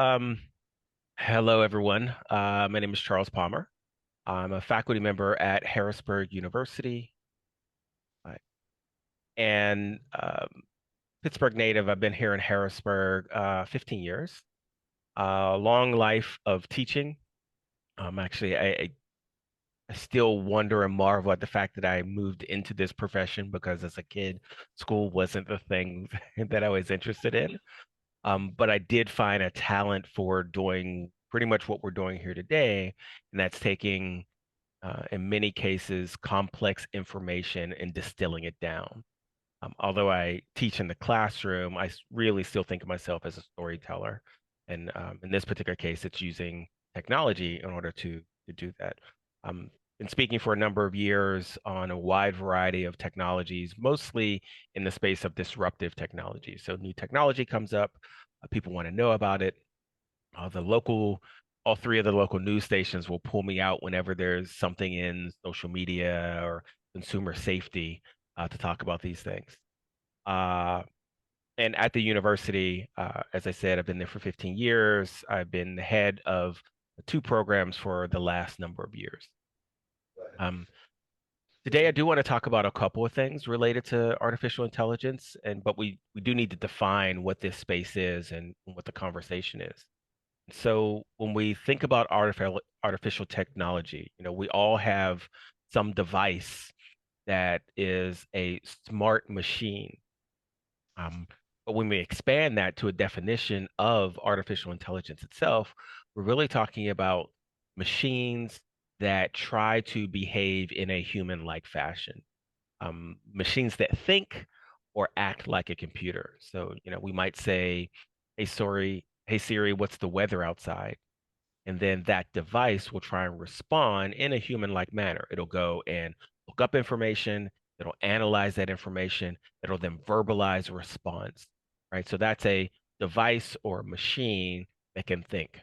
Um, Hello, everyone. My name is Charles Palmer. I'm a faculty member at Harrisburg University, uh, and Pittsburgh native. I've been here in Harrisburg 15 years. Long life of teaching. I still wonder and marvel at the fact that I moved into this profession because as a kid, school wasn't the thing that I was interested in. But I did find a talent for doing pretty much what we're doing here today, and that's taking, in many cases, complex information and distilling it down. Although I teach in the classroom, really still think of myself as a storyteller. And in this particular case, it's using technology in order to do that. Um, been speaking for a number of years on a wide variety of technologies, mostly in the space of disruptive technology. So new technology comes up, people want to know about it. Uh, the local, all three of the local news stations will pull me out whenever there's something in social media or consumer safety to talk about these things. Uh, and at the university, as I said, I've been there for 15 years. I've been the head of two programs for the last number of years. Um, Today, I do want to talk about a couple of things related to artificial intelligence, but we do need to define what this space is and what the conversation is. So when we think about artificial technology, we all have some device that is a smart machine. Um, but when we expand that to a definition of artificial intelligence itself, we're really talking about machines that try to behave in a human-like fashion. Machines that think or act like a computer. So, we might say, hey Siri, what's the weather outside? And then that device will try and respond in a human-like manner. It'll go and look up information, it'll analyze that information, it'll then verbalize a response, right? So that's a device or machine that can think.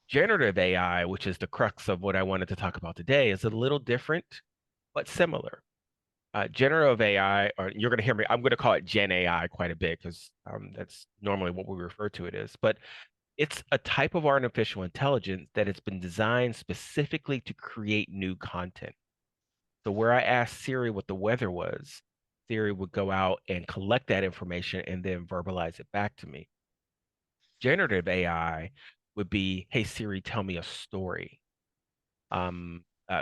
Generative AI, which is the crux of what I wanted to talk about today, is a little different, but similar. Generative AI, or you're going to hear me, I'm going to call it Gen AI quite a bit because that's normally what we refer to it as. But it's a type of artificial intelligence that has been designed specifically to create new content. So where I asked Siri what the weather was, Siri would go out and collect that information and then verbalize it back to me. Generative AI would be, hey Siri, tell me a story. Um, uh,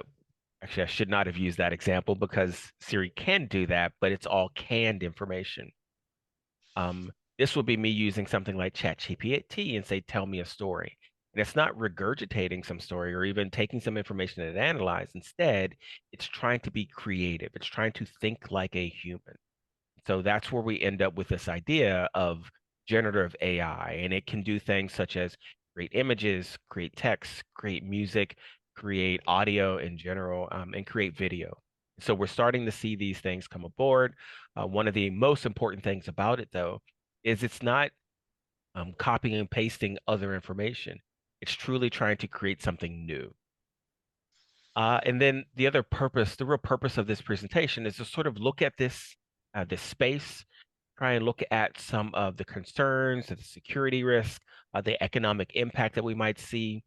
Actually, I should not have used that example because Siri can do that, but it's all canned information. This would be me using something like ChatGPT and say, tell me a story. And it's not regurgitating some story or even taking some information and analyze. Instead, it's trying to be creative. It's trying to think like a human. So that's where we end up with this idea of generative AI. And it can do things such as create images, create text, create music, create audio in general, and create video. So we're starting to see these things come aboard. One of the most important things about it, though, is it's not copying and pasting other information. It's truly trying to create something new. And then the real purpose of this presentation is to sort of look at this space, try and look at some of the concerns, the security risk, the economic impact that we might see,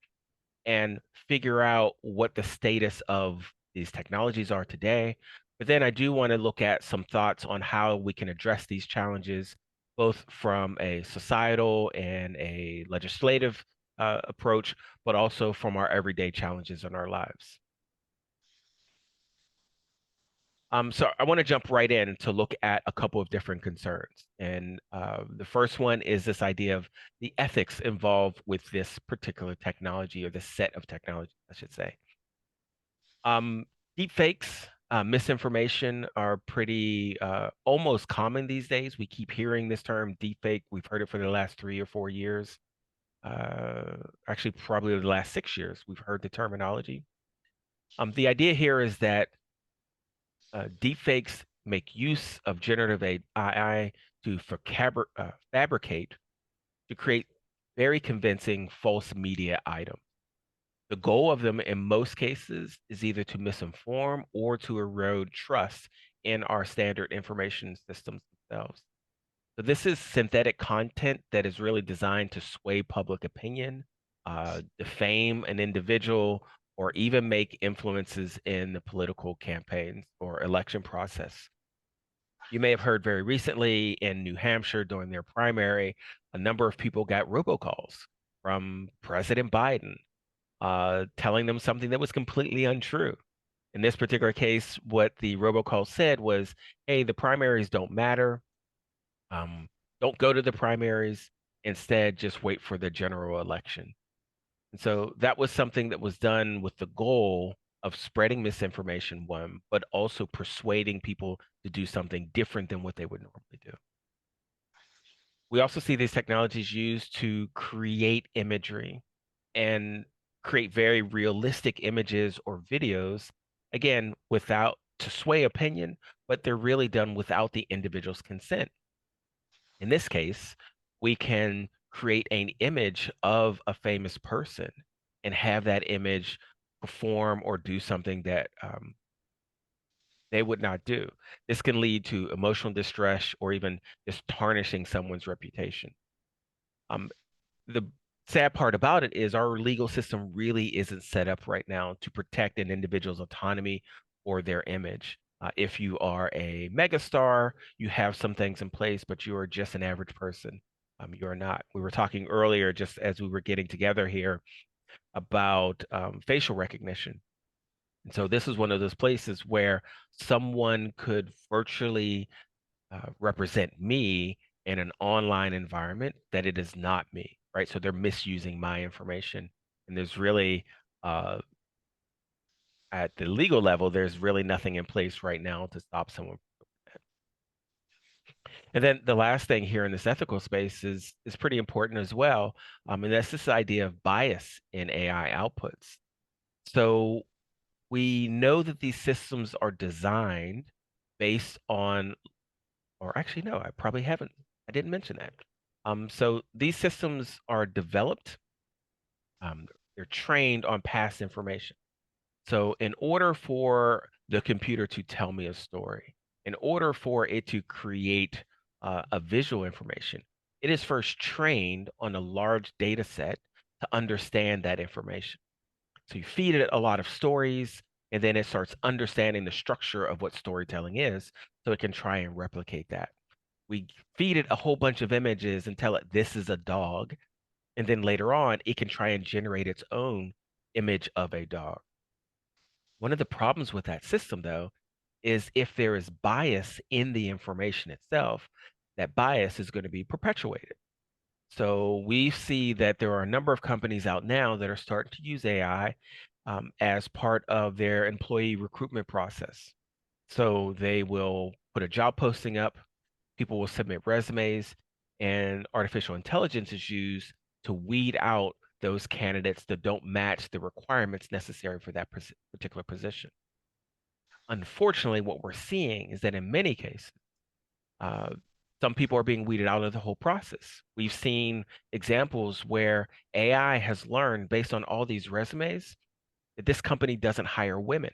and figure out what the status of these technologies are today. But then I do want to look at some thoughts on how we can address these challenges, both from a societal and a legislative approach, but also from our everyday challenges in our lives. So I want to jump right in to look at a couple of different concerns. And the first one is this idea of the ethics involved with this particular technology or this set of technology, I should say. Um, Deep fakes, misinformation are pretty almost common these days. We keep hearing this term deep fake. We've heard it for the last 3 or 4 years. Actually, probably the last 6 years, we've heard the terminology. The idea here is that deepfakes make use of generative AI to fabricate, to create very convincing false media items. The goal of them in most cases is either to misinform or to erode trust in our standard information systems themselves. So this is synthetic content that is really designed to sway public opinion, defame an individual, or even make influences in the political campaigns or election process. You may have heard very recently in New Hampshire during their primary, a number of people got robocalls from President Biden, telling them something that was completely untrue. In this particular case, what the robocall said was, hey, the primaries don't matter. Um, don't go to the primaries. Instead, just wait for the general election. And so that was something that was done with the goal of spreading misinformation, one, but also persuading people to do something different than what they would normally do. We also see these technologies used to create imagery and create very realistic images or videos, again, without to sway opinion, but they're really done without the individual's consent. In this case, we can create an image of a famous person and have that image perform or do something that they would not do. This can lead to emotional distress or even just tarnishing someone's reputation. Um, the sad part about it is our legal system really isn't set up right now to protect an individual's autonomy or their image. If you are a megastar, you have some things in place, but you are just an average person. You are not. We were talking earlier, just as we were getting together here, about facial recognition. And so this is one of those places where someone could virtually represent me in an online environment that it is not me, right? So they're misusing my information. And there's really, uh, at the legal level, there's really nothing in place right now to stop someone. And then the last thing here in this ethical space is pretty important as well. And that's this idea of bias in AI outputs. So we know that these systems are designed based on, or actually, no, I probably haven't. I didn't mention that. So these systems are developed, um, they're trained on past information. So in order for the computer to tell me a story, in order for it to create a visual information, it is first trained on a large data set to understand that information. So you feed it a lot of stories, and then it starts understanding the structure of what storytelling is, so it can try and replicate that. We feed it a whole bunch of images and tell it this is a dog. And then later on, it can try and generate its own image of a dog. One of the problems with that system, though, is if there is bias in the information itself, that bias is going to be perpetuated. So we see that there are a number of companies out now that are starting to use AI as part of their employee recruitment process. So they will put a job posting up, people will submit resumes, and artificial intelligence is used to weed out those candidates that don't match the requirements necessary for that particular position. Unfortunately, what we're seeing is that in many cases, uh, some people are being weeded out of the whole process. We've seen examples where AI has learned based on all these resumes that this company doesn't hire women.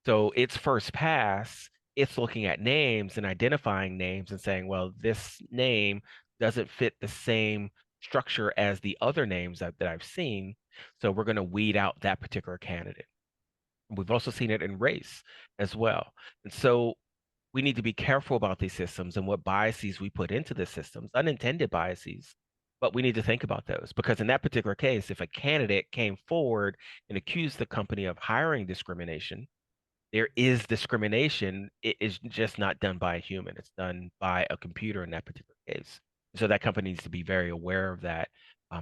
So its first pass, it's looking at names and identifying names and saying, well, this name doesn't fit the same structure as the other names that I've seen. So we're going to weed out that particular candidate. We've also seen it in race as well. And so we need to be careful about these systems and what biases we put into the systems, unintended biases. But we need to think about those because in that particular case, if a candidate came forward and accused the company of hiring discrimination, there is discrimination. It is just not done by a human. It's done by a computer in that particular case. So that company needs to be very aware of that,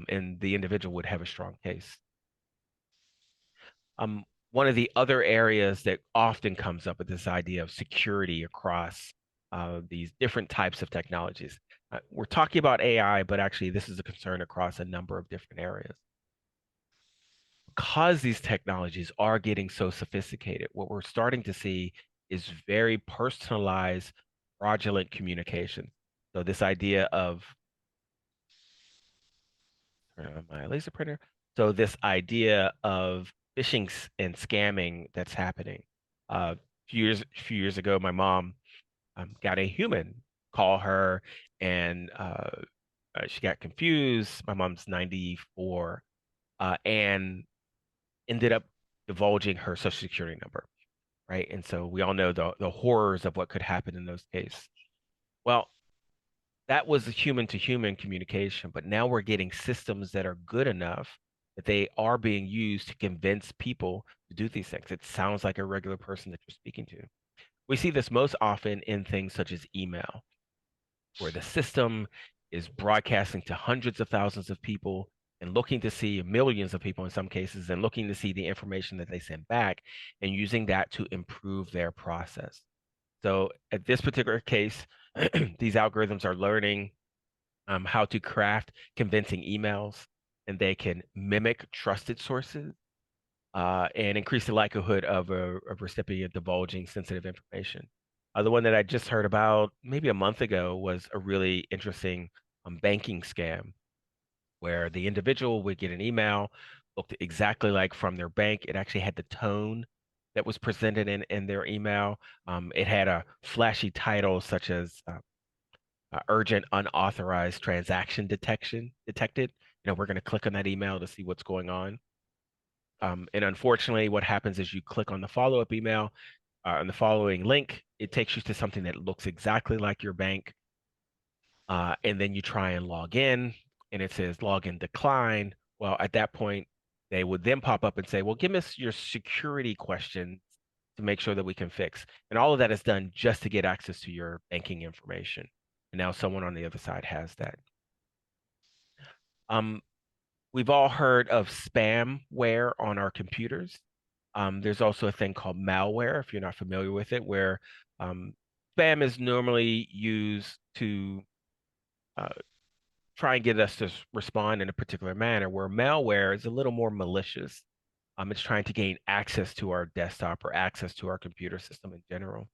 and the individual would have a strong case. One of the other areas that often comes up with this idea of security across these different types of technologies. We're talking about AI, but actually this is a concern across a number of different areas. Because these technologies are getting so sophisticated, what we're starting to see is very personalized fraudulent communication. So this idea of turn on my laser printer. So this idea of phishing and scamming that's happening. A few years ago, my mom got a human call her and she got confused. My mom's 94, and ended up divulging her social security number, right? And so we all know the horrors of what could happen in those cases. Well, that was a human to human communication, but now we're getting systems that are good enough that they are being used to convince people to do these things. It sounds like a regular person that you're speaking to. We see this most often in things such as email, where the system is broadcasting to hundreds of thousands of people and looking to see millions of people in some cases and looking to see the information that they send back and using that to improve their process. So at this particular case, these algorithms are learning how to craft convincing emails, and they can mimic trusted sources and increase the likelihood of a recipient divulging sensitive information. The one that I just heard about maybe a month ago was a really interesting banking scam where the individual would get an email, looked exactly like from their bank. It actually had the tone that was presented in their email. It had a flashy title such as urgent unauthorized transaction detection detected. We're going to click on that email to see what's going on. And unfortunately, what happens is you click on the follow-up email on the following link. It takes you to something that looks exactly like your bank. And then you try and log in, and it says login decline. Well, at that point, they would then pop up and say, well, give us your security questions to make sure that we can fix. And all of that is done just to get access to your banking information. And now someone on the other side has that. Um, we've all heard of spamware on our computers. There's also a thing called malware, if you're not familiar with it, where um, spam is normally used to uh, try and get us to respond in a particular manner, where malware is a little more malicious. It's trying to gain access to our desktop or access to our computer system in general.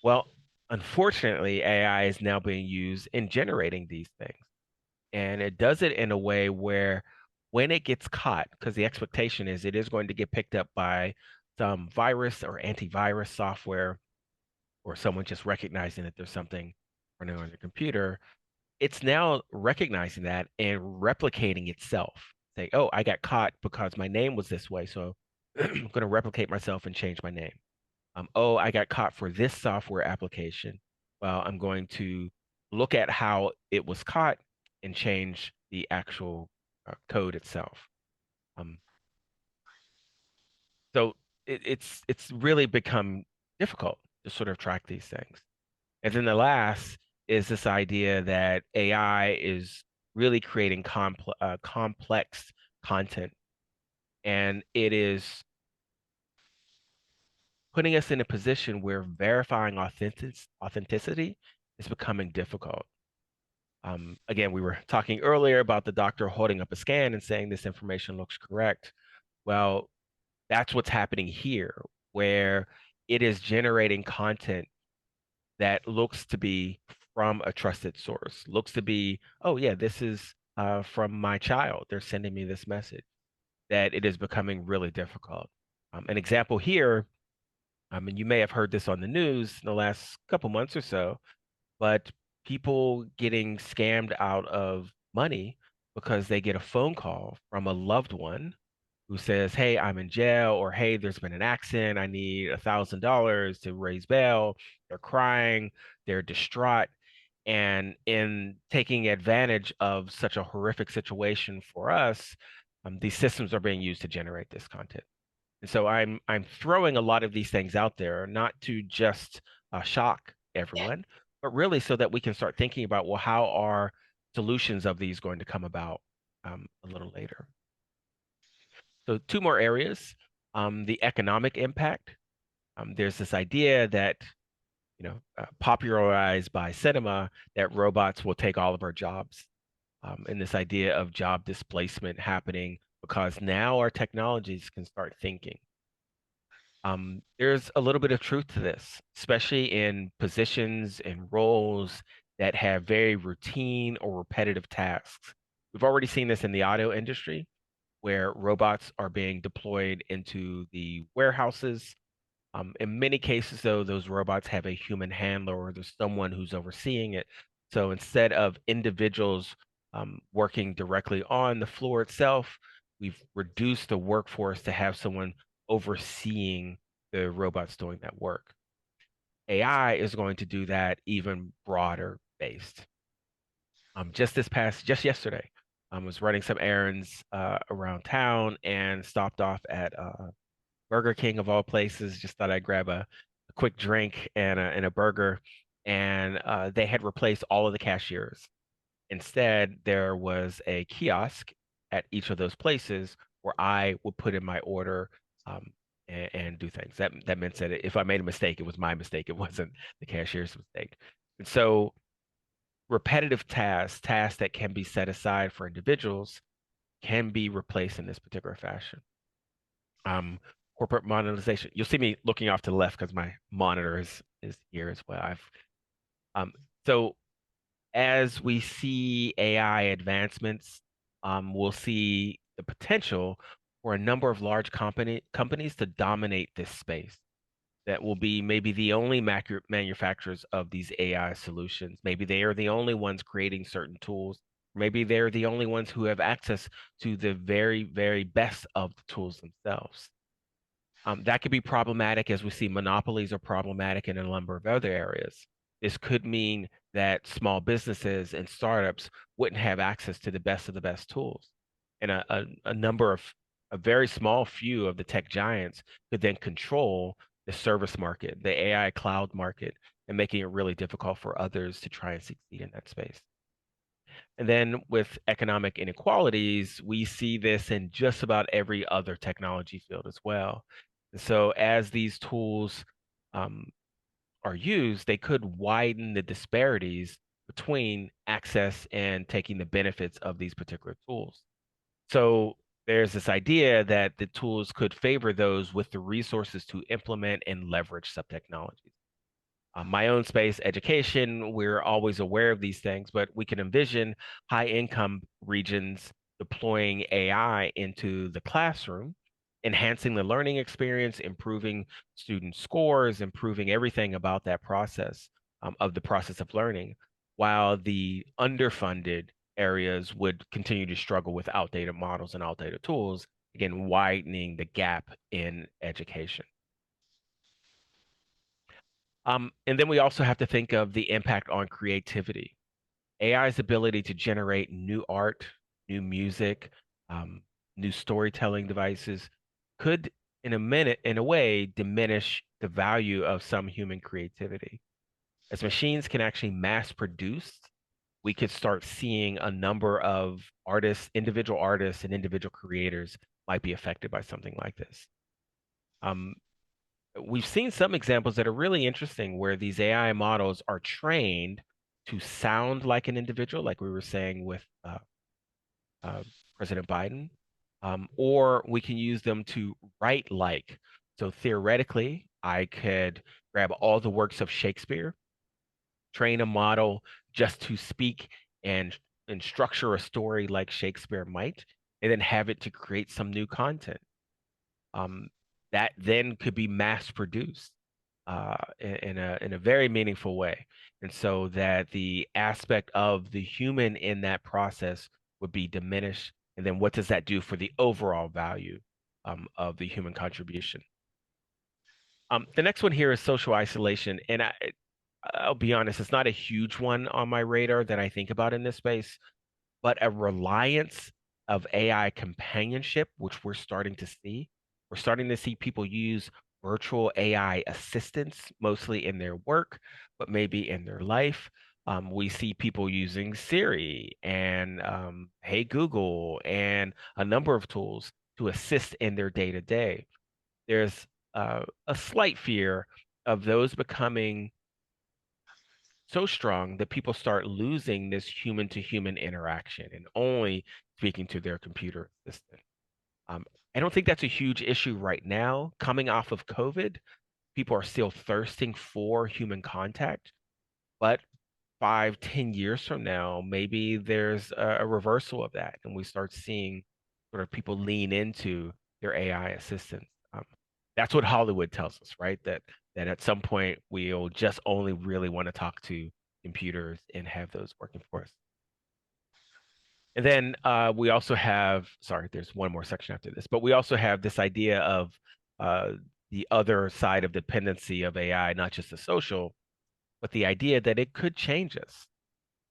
Well, unfortunately, AI is now being used in generating these things. And it does it in a way where when it gets caught, because the expectation is it is going to get picked up by some virus or antivirus software or someone just recognizing that there's something running on their computer, it's now recognizing that and replicating itself, saying, oh, I got caught because my name was this way. So I'm going to replicate myself and change my name. Oh, I got caught for this software application. Well, I'm going to look at how it was caught and change the actual code itself. Um, so it's really become difficult to sort of track these things. And then the last is this idea that AI is really creating complex content, and it is putting us in a position where verifying authenticity is becoming difficult. Again, we were talking earlier about the doctor holding up a scan and saying this information looks correct. Well, that's what's happening here, where it is generating content that looks to be from a trusted source, looks to be, oh, yeah, this is from my child. They're sending me this message, that it is becoming really difficult. An example here, and you may have heard this on the news in the last couple months or so, but people getting scammed out of money because they get a phone call from a loved one who says, hey, I'm in jail, or hey, there's been an accident. I need $1,000 to raise bail. They're crying, they're distraught. And in taking advantage of such a horrific situation for us, these systems are being used to generate this content. And so I'm throwing a lot of these things out there, not to just shock everyone, but really so that we can start thinking about, well, how are solutions of these going to come about a little later? So two more areas, the economic impact. There's this idea that, popularized by cinema, that robots will take all of our jobs. And this idea of job displacement happening because now our technologies can start thinking. There's a little bit of truth to this, especially in positions and roles that have very routine or repetitive tasks. We've already seen this in the auto industry, where robots are being deployed into the warehouses. In many cases, though, those robots have a human handler or there's someone who's overseeing it. So instead of individuals working directly on the floor itself, we've reduced the workforce to have someone overseeing the robots doing that work. AI is going to do that even broader based. Just yesterday, I was running some errands around town and stopped off at Burger King of all places. Just thought I'd grab a quick drink and a burger, and they had replaced all of the cashiers. Instead, there was a kiosk at each of those places where I would put in my order um, and do things. That meant that if I made a mistake, it was my mistake. It wasn't the cashier's mistake. And so repetitive tasks that can be set aside for individuals, can be replaced in this particular fashion. Um, Corporate monetization. You'll see me looking off to the left because my monitor is here as well. I've um, so as we see AI advancements, we'll see the potential for a number of large companies to dominate this space that will be maybe the only manufacturers of these AI solutions. Maybe they are the only ones creating certain tools. Maybe they're the only ones who have access to the very, very best of the tools themselves. That could be problematic as we see monopolies are problematic in a number of other areas. This could mean that small businesses and startups wouldn't have access to the best of the best tools. And a very small few of the tech giants could then control the service market, the AI cloud market, and making it really difficult for others to try and succeed in that space. And then with economic inequalities, we see this in just about every other technology field as well. And so as these tools um, are used, they could widen the disparities between access and taking the benefits of these particular tools. So there's this idea that the tools could favor those with the resources to implement and leverage sub technologies. My own space, education, we're always aware of these things, but we can envision high income regions deploying AI into the classroom, enhancing the learning experience, improving student scores, improving everything about that process of the process of learning, while the underfunded areas would continue to struggle with outdated models and outdated tools, again, widening the gap in education. And then we also have to think of the impact on creativity. AI's ability to generate new art, new music, um, new storytelling devices could, in a way, diminish the value of some human creativity. As machines can actually mass produce, we could start seeing a number of individual artists and individual creators might be affected by something like this. Um, we've seen some examples that are really interesting where these AI models are trained to sound like an individual, like we were saying with uh, President Biden, or we can use them to write like. So theoretically, I could grab all the works of Shakespeare, train a model just to speak and and structure a story like Shakespeare might, and then have it to create some new content um, that then could be mass produced in a very meaningful way. And so that the aspect of the human in that process would be diminished. And then what does that do for the overall value of the human contribution? The next one here is social isolation. And I'll be honest, it's not a huge one on my radar that I think about in this space, but a reliance of AI companionship, which we're starting to see. We're starting to see people use virtual AI assistants, mostly in their work, but maybe in their life. We see people using Siri and Hey Google and a number of tools to assist in their day to day. There's a slight fear of those becoming so strong that people start losing this human to human interaction and only speaking to their computer assistant. Um, I don't think that's a huge issue right now. Coming off of COVID, people are still thirsting for human contact, but 5, 10 years from now, maybe there's a reversal of that, and we start seeing sort of people lean into their AI assistants. That's what Hollywood tells us, right? That at some point we'll just only really want to talk to computers and have those working for us. And then we also have, sorry, there's one more section after this, but we also have this idea of uh, the other side of dependency of AI, not just the social, but the idea that it could change us.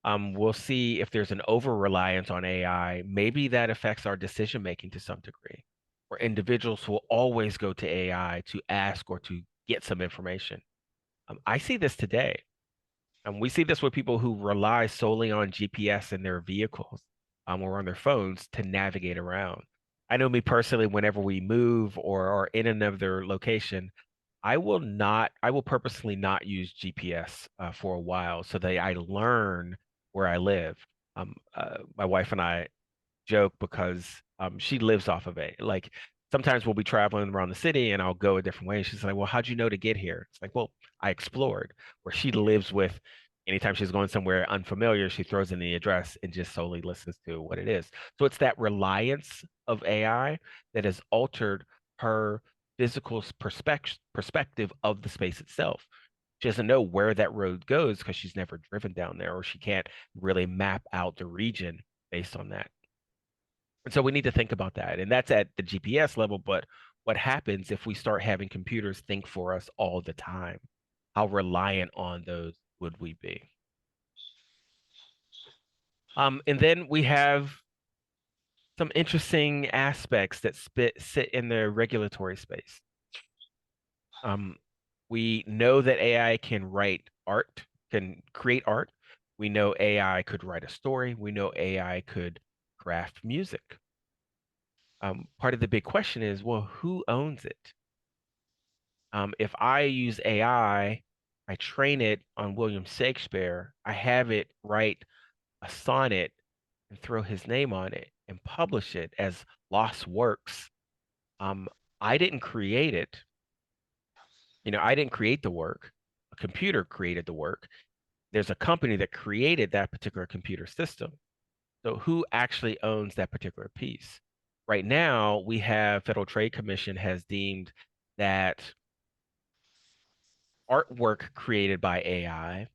We'll see if there's an over reliance on AI. Maybe that affects our decision making to some degree, where individuals will always go to AI to ask or to get some information. I see this today. We see this with people who rely solely on GPS in their vehicles or on their phones to navigate around. I know me personally, whenever we move or are in another location, I will purposely not use GPS for a while so that I learn where I live. My wife and I joke because she lives off of it. Like sometimes we'll be traveling around the city and I'll go a different way. And she's like, "Well, how'd you know to get here?" It's like, "Well, I explored." Where she lives with, anytime she's going somewhere unfamiliar, she throws in the address and just solely listens to what it is. So it's that reliance of AI that has altered her physical perspective of the space itself. She doesn't know where that road goes because she's never driven down there, or she can't really map out the region based on that. And so we need to think about that. And that's at the GPS level. But what happens if we start having computers think for us all the time? How reliant on those would we be? And then we have some interesting aspects that sit in the regulatory space. Um, we know that AI can write art, can create art. We know AI could write a story. We know AI could craft music. Part of the big question is, well, who owns it? If I use I train it on William Shakespeare, I have it write a sonnet and throw his name on it and publish it as lost works. Um, I didn't create it. I didn't create the work. A computer created the work. There's a company that created that particular computer system. So who actually owns that particular piece? Right now, we have Federal Trade Commission has deemed that artwork created by AI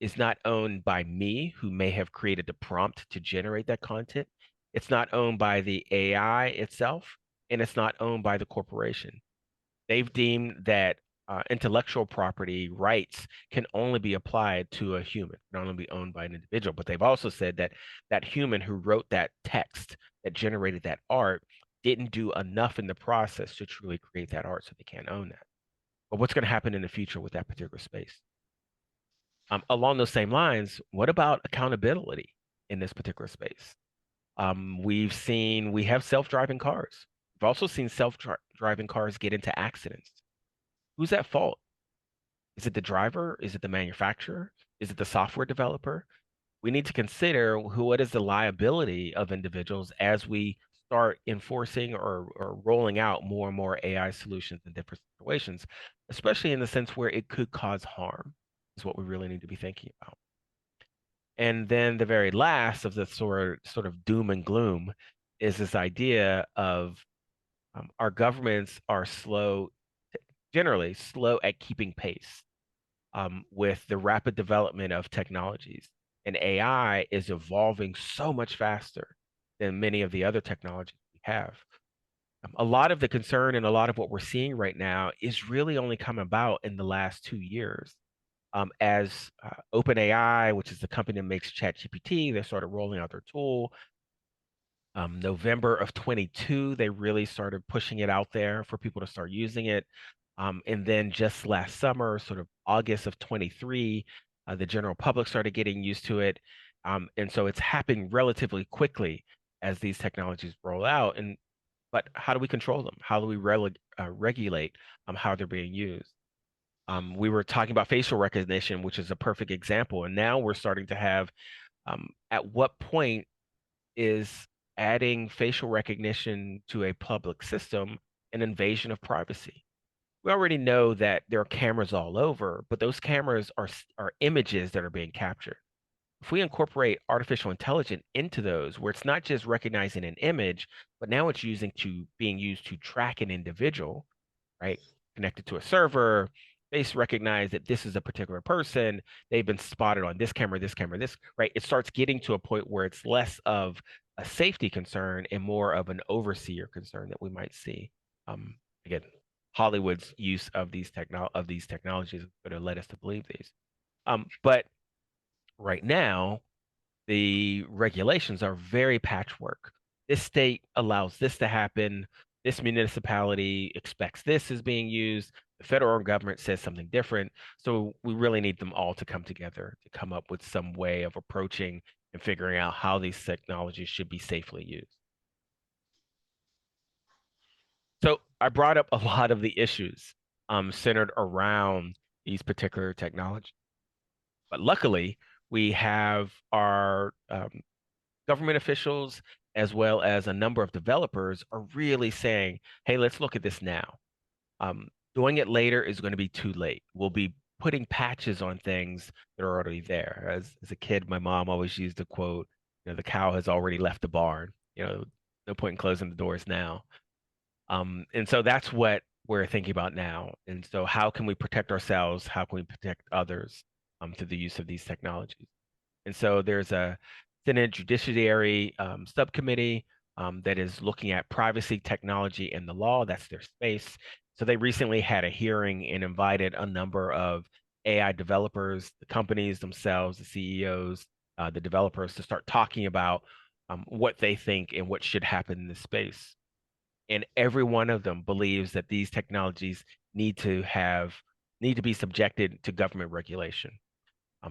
is not owned by me, who may have created the prompt to generate that content. It's not owned by the AI itself, and it's not owned by the corporation. They've deemed that intellectual property rights can only be applied to a human, can only be owned by an individual. But they've also said that that human who wrote that text that generated that art didn't do enough in the process to truly create that art, so they can't own that. But what's going to happen in the future with that particular space? Along those same lines, what about accountability in this particular space? We have self-driving cars. We've also seen self-driving cars get into accidents. Who's at fault? Is it the driver? Is it the manufacturer? Is it the software developer? We need to consider what is the liability of individuals as we start enforcing or rolling out more and more AI solutions in different situations, especially in the sense where it could cause harm, is what we really need to be thinking about. And then the very last of the sort of doom and gloom is this idea of our governments are generally slow at keeping pace with the rapid development of technologies. And AI is evolving so much faster than many of the other technologies we have. A lot of the concern and a lot of what we're seeing right now is really only come about in the last 2 years. As OpenAI, which is the company that makes ChatGPT, they started rolling out their tool. November of 22, they really started pushing it out there for people to start using it. And then just last summer, sort of August of 23, the general public started getting used to it. And so it's happening relatively quickly as these technologies roll out. But how do we control them? How do we regulate how they're being used? We were talking about facial recognition, which is a perfect example. And now we're starting to have, at what point is adding facial recognition to a public system an invasion of privacy? We already know that there are cameras all over, but those cameras are images that are being captured. If we incorporate artificial intelligence into those, where it's not just recognizing an image, but now it's being used to track an individual, right? Connected to a server, face recognize that this is a particular person. They've been spotted on this camera, this, right? It starts getting to a point where it's less of a safety concern and more of an overseer concern that we might see. Again, Hollywood's use of these technologies would have led us to believe these. But right now, the regulations are very patchwork. This state allows this to happen. This municipality expects this is being used. The federal government says something different. So we really need them all to come together to come up with some way of approaching and figuring out how these technologies should be safely used. So I brought up a lot of the issues centered around these particular technologies. But luckily, we have our government officials as well as a number of developers are really saying, hey, let's look at this now. Doing it later is going to be too late. We'll be putting patches on things that are already there. As a kid, my mom always used the quote, the cow has already left the barn. No point in closing the doors now. And so that's what we're thinking about now. And so how can we protect ourselves? How can we protect others through the use of these technologies? And so there's a Senate Judiciary subcommittee that is looking at privacy, technology, and the law. That's their space. So they recently had a hearing and invited a number of AI developers, the companies themselves, the CEOs, the developers to start talking about what they think and what should happen in this space. And every one of them believes that these technologies need to be subjected to government regulation.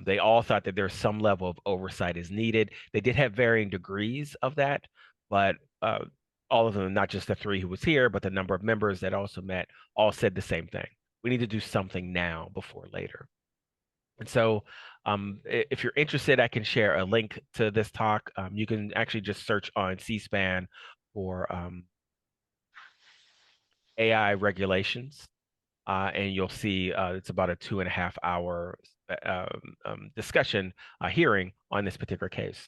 They all thought that there's some level of oversight is needed. They did have varying degrees of that, but all of them, not just the three who was here, but the number of members that also met, all said the same thing. We need to do something now before later. And so, if you're interested, I can share a link to this talk. You can actually just search on C-SPAN for AI regulations, and you'll see it's about a 2.5 hour discussion hearing on this particular case.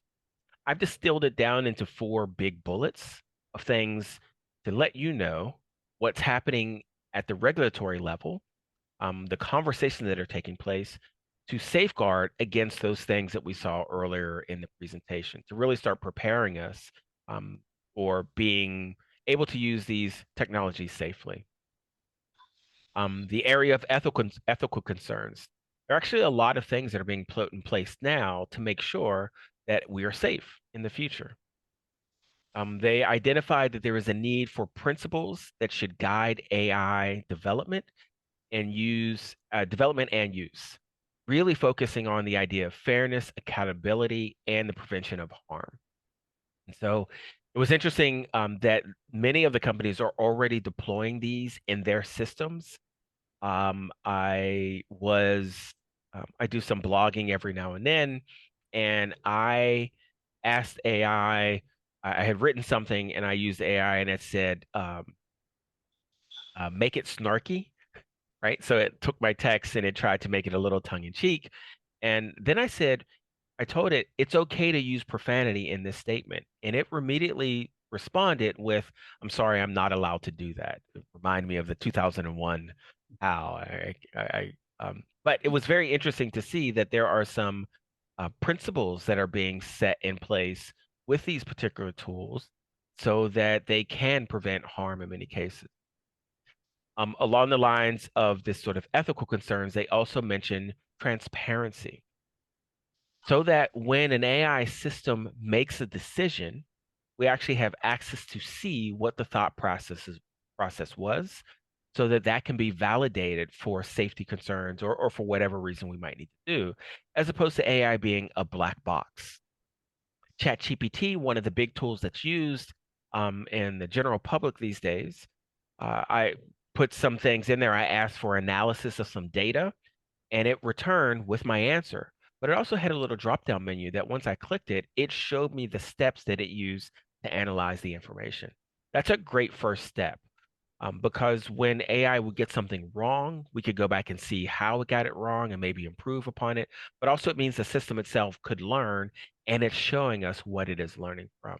I've distilled it down into 4 big bullets of things to let you know what's happening at the regulatory level, the conversations that are taking place to safeguard against those things that we saw earlier in the presentation, to really start preparing us for being able to use these technologies safely. The area of ethical concerns. There are actually a lot of things that are being put in place now to make sure that we are safe in the future. They identified that there is a need for principles that should guide AI development and use, really focusing on the idea of fairness, accountability, and the prevention of harm. And so it was interesting that many of the companies are already deploying these in their systems. I do some blogging every now and then, and I asked AI, I had written something and I used AI and it said, make it snarky, right? So it took my text and it tried to make it a little tongue in cheek. And then I told it it's okay to use profanity in this statement. And it immediately responded with, I'm sorry, I'm not allowed to do that. It reminded me of the 2001 how but it was very interesting to see that there are some principles that are being set in place with these particular tools so that they can prevent harm in many cases. Along the lines of this sort of ethical concerns, they also mention transparency so that when an AI system makes a decision, we actually have access to see what the thought process was so that that can be validated for safety concerns or for whatever reason we might need to do, as opposed to AI being a black box. ChatGPT, one of the big tools that's used in the general public these days, I put some things in there. I asked for analysis of some data, and it returned with my answer. But it also had a little drop-down menu that once I clicked it, it showed me the steps that it used to analyze the information. That's a great first step because when AI would get something wrong, we could go back and see how it got it wrong and maybe improve upon it. But also, it means the system itself could learn, and it's showing us what it is learning from.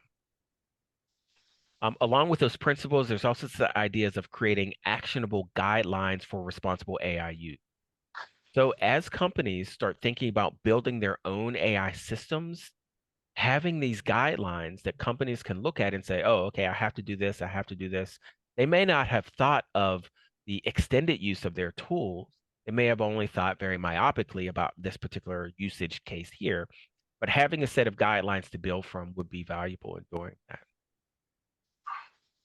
Along with those principles, there's also the ideas of creating actionable guidelines for responsible AI use. So as companies start thinking about building their own AI systems, having these guidelines that companies can look at and say, oh, okay, I have to do this, I have to do this. They may not have thought of the extended use of their tools. They may have only thought very myopically about this particular usage case here, but having a set of guidelines to build from would be valuable in doing that.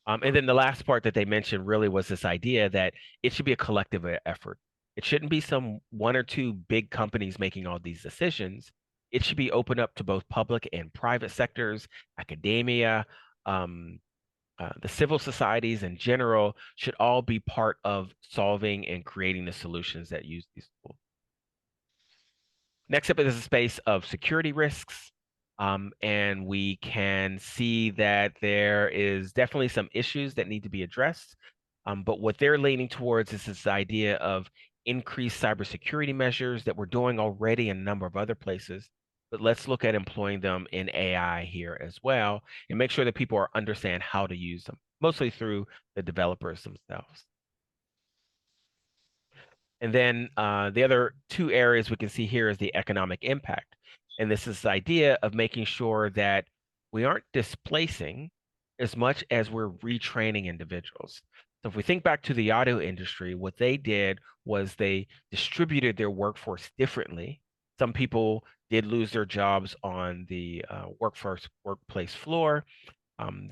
And then the last part that they mentioned really was this idea that it should be a collective effort. It shouldn't be some one or two big companies making all these decisions. It should be open up to both public and private sectors, academia, um, the civil societies in general should all be part of solving and creating the solutions that use these tools. Next up is a space of security risks. And we can see that there is definitely some issues that need to be addressed. But what they're leaning towards is this idea of increased cybersecurity measures that we're doing already in a number of other places. But let's look at employing them in AI here as well and make sure that people understand how to use them, mostly through the developers themselves. And then the other two areas we can see here is the economic impact. And this is the idea of making sure that we aren't displacing as much as we're retraining individuals. So if we think back to the auto industry, what they did was they distributed their workforce differently. Some people did lose their jobs on the workplace floor,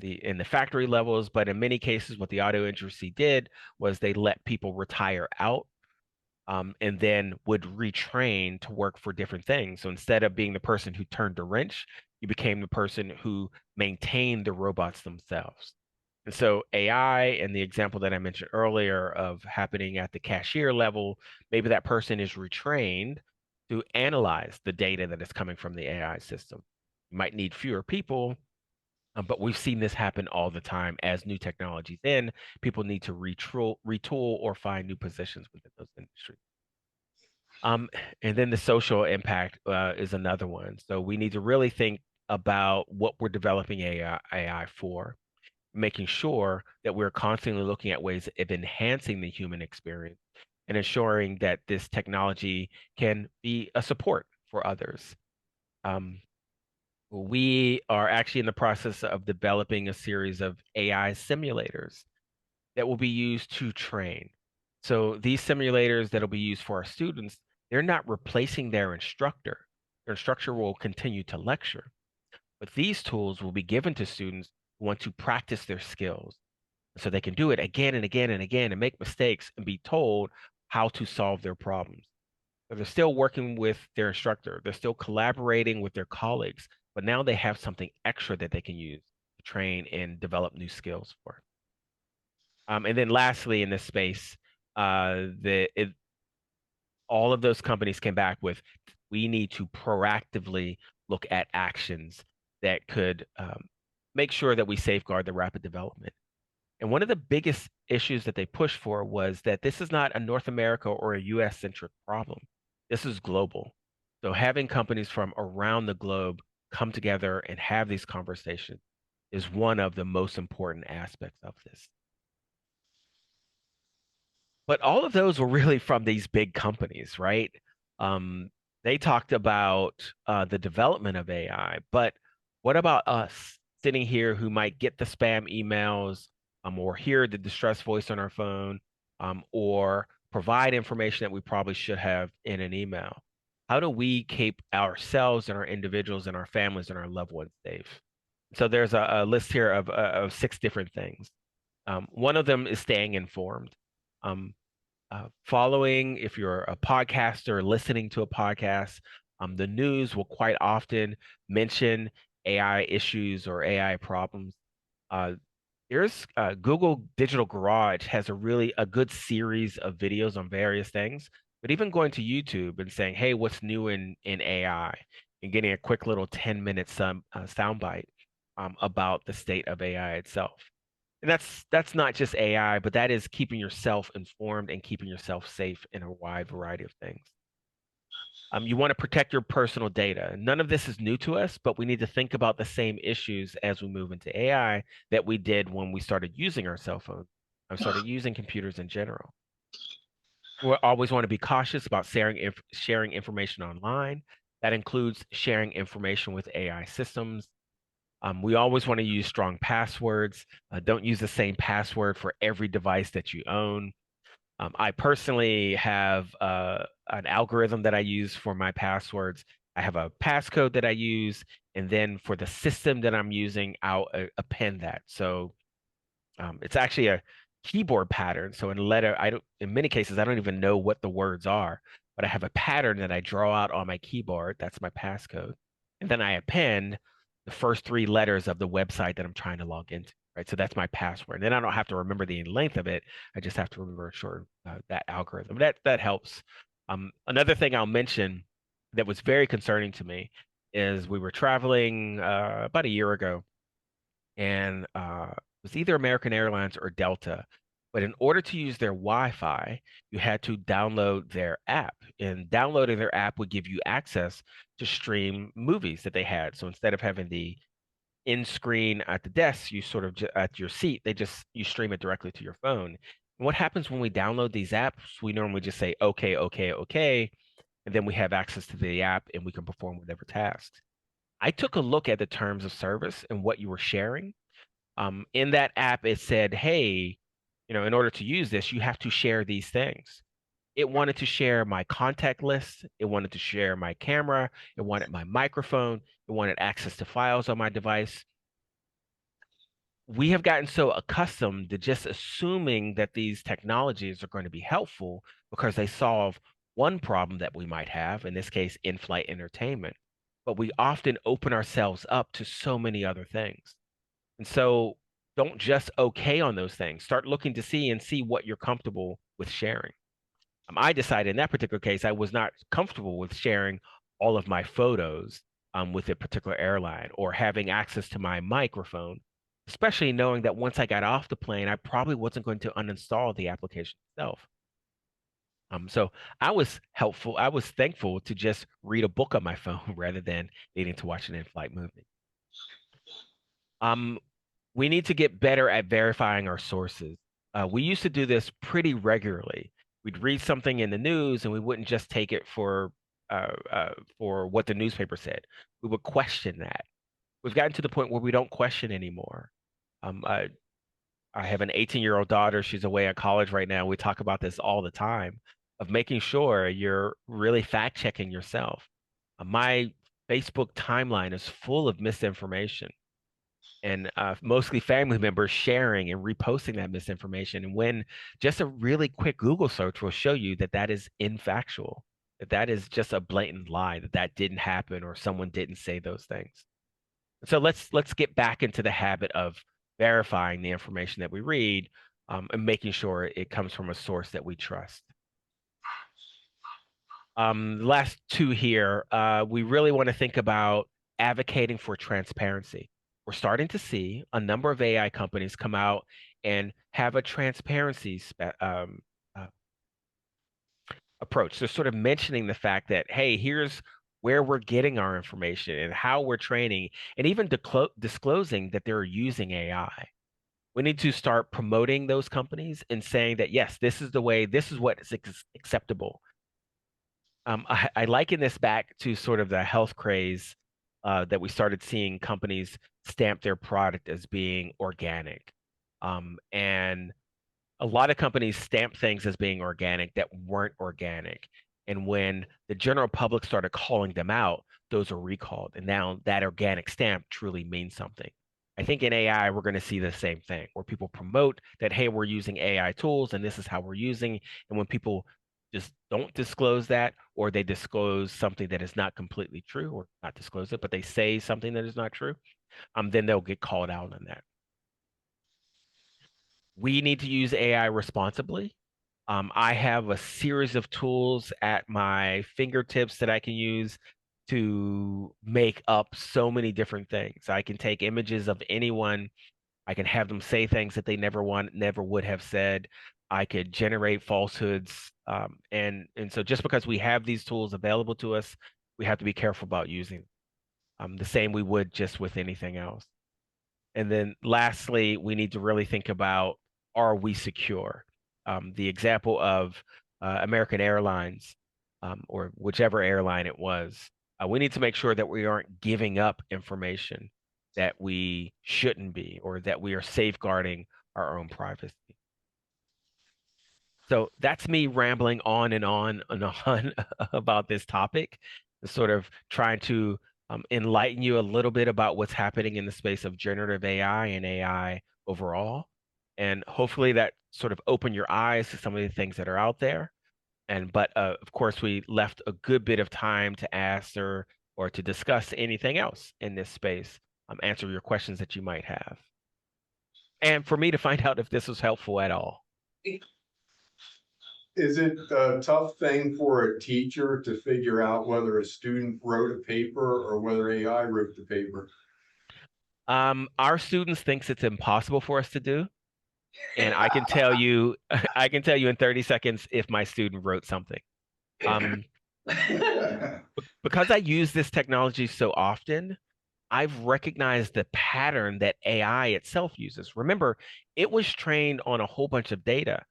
in the factory levels, but in many cases, what the auto industry did was they let people retire out and then would retrain to work for different things. So instead of being the person who turned the wrench, you became the person who maintained the robots themselves. And so AI and the example that I mentioned earlier of happening at the cashier level, maybe that person is retrained to analyze the data that is coming from the AI system. You might need fewer people, but we've seen this happen all the time as new technologies in, people need to retool or find new positions within those industries. Um, and then the social impact is another one. So we need to really think about what we're developing AI for, making sure that we're constantly looking at ways of enhancing the human experience and ensuring that this technology can be a support for others. Um, we are actually in the process of developing a series of AI simulators that will be used to train. So these simulators that'll be used for our students, they're not replacing their instructor. Their instructor will continue to lecture, but these tools will be given to students who want to practice their skills so they can do it again and again and again and make mistakes and be told how to solve their problems. So they're still working with their instructor, they're still collaborating with their colleagues, but now they have something extra that they can use to train and develop new skills for. And then lastly, in this space, all of those companies came back with, we need to proactively look at actions that could make sure that we safeguard the rapid development. And one of the biggest issues that they pushed for was that this is not a North America or a US centric problem. This is global. So having companies from around the globe come together and have these conversations is one of the most important aspects of this. But all of those were really from these big companies, right? Um, they talked about the development of AI, but what about us sitting here who might get the spam emails, or hear the distress voice on our phone, or provide information that we probably should have in an email? How do we keep ourselves and our individuals and our families and our loved ones safe? So there's a list here of 6 different things. One of them is staying informed. Um, Following, if you're a podcaster, listening to a podcast, the news will quite often mention AI issues or AI problems. Uh, there's Google Digital Garage has a good series of videos on various things, but even going to YouTube and saying, "Hey, what's new in AI?" and getting a quick little 10-minute soundbite about the state of AI itself. And that's not just AI, but that is keeping yourself informed and keeping yourself safe in a wide variety of things. You want to protect your personal data. None of this is new to us, but we need to think about the same issues as we move into AI that we did when we started using our cell phones. I started using computers in general. We always want to be cautious about sharing information online. That includes sharing information with AI systems. We always want to use strong passwords. Don't use the same password for every device that you own. I personally have an algorithm that I use for my passwords. I have a passcode that I use, and then for the system that I'm using, I'll append that. So it's actually a keyboard pattern. So in letter, I don't, in many cases, I don't even know what the words are, but I have a pattern that I draw out on my keyboard. That's my passcode. And then I append the first three letters of the website that I'm trying to log into. Right. So that's my password. And then I don't have to remember the length of it. I just have to remember short that algorithm. That helps. Another thing I'll mention that was very concerning to me is we were traveling about a year ago, and it was either American Airlines or Delta. But in order to use their Wi-Fi, you had to download their app, and downloading their app would give you access to stream movies that they had. So instead of having the in screen at the desk, you sort of at your seat, they just you stream it directly to your phone. And what happens when we download these apps? We normally just say okay, okay, okay, and then we have access to the app and we can perform whatever tasks. I took a look at the terms of service and what you were sharing. In that app, it said, hey, in order to use this, you have to share these things. It wanted to share my contact list. It wanted to share my camera. It wanted my microphone. It wanted access to files on my device. We have gotten so accustomed to just assuming that these technologies are going to be helpful because they solve one problem that we might have, in this case, in-flight entertainment. But we often open ourselves up to so many other things. And so don't just okay on those things. Start looking to see what you're comfortable with sharing. I decided in that particular case, I was not comfortable with sharing all of my photos with a particular airline or having access to my microphone, especially knowing that once I got off the plane, I probably wasn't going to uninstall the application itself. So I was thankful to just read a book on my phone rather than needing to watch an in-flight movie. Um, we need to get better at verifying our sources. We used to do this pretty regularly. We'd read something in the news and we wouldn't just take it for what the newspaper said. We would question that. We've gotten to the point where we don't question anymore. Um, I, I have an 18-year-old daughter. She's away at college right now. We talk about this all the time of making sure you're really fact checking yourself. My Facebook timeline is full of misinformation and mostly family members sharing and reposting that misinformation. And when just a really quick Google search will show you that that is infactual, that that is just a blatant lie, that that didn't happen or someone didn't say those things. So let's get back into the habit of verifying the information that we read and making sure it comes from a source that we trust. Last two here, we really want to think about advocating for transparency. We're starting to see a number of AI companies come out and have a uh, approach. They're sort of mentioning the fact that, hey, here's where we're getting our information and how we're training, and even disclosing that they're using AI. We need to start promoting those companies and saying that, yes, this is the way, this is what is acceptable. I liken this back to sort of the health craze that we started seeing companies stamp their product as being organic. And a lot of companies stamp things as being organic that weren't organic. And when the general public started calling them out, those are recalled. And now that organic stamp truly means something. I think in AI, we're going to see the same thing where people promote that, hey, we're using AI tools and this is how we're using. And when people just don't disclose that, or they disclose something that is not completely true, or not disclose it, but they say something that is not true, then they'll get called out on that. We need to use AI responsibly. I have a series of tools at my fingertips that I can use to make up so many different things. I can take images of anyone. I can have them say things that they never would have said. I could generate falsehoods. And so just because we have these tools available to us, we have to be careful about using the same we would just with anything else. And then lastly, we need to really think about, are we secure? The example of American Airlines, or whichever airline it was. We need to make sure that we aren't giving up information that we shouldn't be, or that we are safeguarding our own privacy. So that's me rambling on and on and on about this topic, sort of trying to enlighten you a little bit about what's happening in the space of generative AI and AI overall. And hopefully that sort of open your eyes to some of the things that are out there. But of course, we left a good bit of time to answer or to discuss anything else in this space, answer your questions that you might have. And for me to find out if this was helpful at all. Is it a tough thing for a teacher to figure out whether a student wrote a paper or whether AI wrote the paper? Our students thinks it's impossible for us to do. And I can tell you, I can tell you in 30 seconds if my student wrote something. Um, because I use this technology so often, I've recognized the pattern that AI itself uses. Remember, it was trained on a whole bunch of data.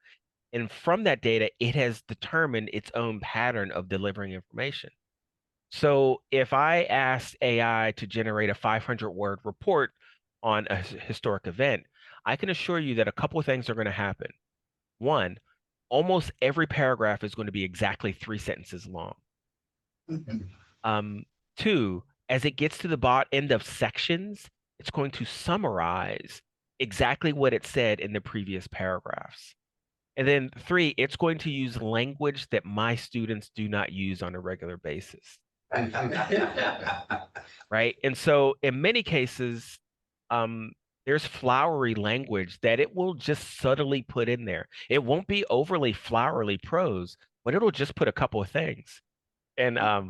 And from that data, it has determined its own pattern of delivering information. So if I ask AI to generate a 500-word report on a historic event, I can assure you that a couple of things are going to happen. One, almost every paragraph is going to be exactly 3 sentences long. Um, Two, as it gets to the end of sections, it's going to summarize exactly what it said in the previous paragraphs. And then three, it's going to use language that my students do not use on a regular basis. Right? And so in many cases, there's flowery language that it will just subtly put in there. It won't be overly flowery prose, but it'll just put a couple of things. And I